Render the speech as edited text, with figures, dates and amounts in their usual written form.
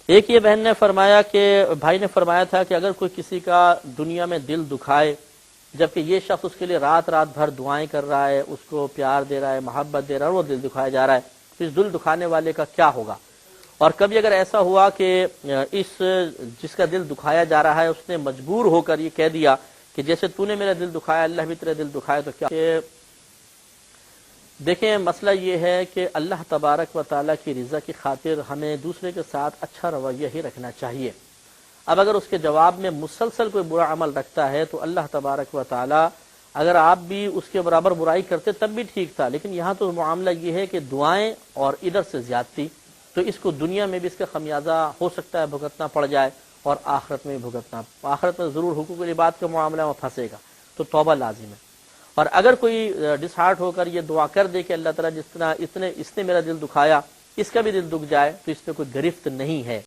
ایک یہ بہن نے فرمایا کہ بھائی نے فرمایا تھا کہ اگر کوئی کسی کا دنیا میں دل دکھائے، جبکہ یہ شخص اس کے لیے رات رات بھر دعائیں کر رہا ہے، اس کو پیار دے رہا ہے، محبت دے رہا ہے، اور وہ دل دکھایا جا رہا ہے، تو اس دل دکھانے والے کا کیا ہوگا؟ اور کبھی اگر ایسا ہوا کہ جس کا دل دکھایا جا رہا ہے اس نے مجبور ہو کر یہ کہہ دیا کہ جیسے تو نے میرا دل دکھایا اللہ بھی تیرا دل دکھائے، تو کیا؟ دیکھیں مسئلہ یہ ہے کہ اللہ تبارک و تعالیٰ کی رضا کی خاطر ہمیں دوسرے کے ساتھ اچھا رویہ ہی رکھنا چاہیے۔ اب اگر اس کے جواب میں مسلسل کوئی برا عمل رکھتا ہے تو اللہ تبارک و تعالیٰ، اگر آپ بھی اس کے برابر برائی کرتے تب بھی ٹھیک تھا، لیکن یہاں تو معاملہ یہ ہے کہ دعائیں اور ادھر سے زیادتی، تو اس کو دنیا میں بھی اس کا خمیازہ ہو سکتا ہے بھگتنا پڑ جائے، اور آخرت میں بھگتنا، آخرت میں ضرور حقوق العباد کا معاملہ میں پھنسے گا، تو توبہ لازم ہے۔ اور اگر کوئی ڈس ہارٹ ہو کر یہ دعا کر دے کہ اللہ تعالیٰ جس طرح اس نے میرا دل دکھایا، اس کا بھی دل دکھ جائے، تو اس میں کوئی گرفت نہیں ہے۔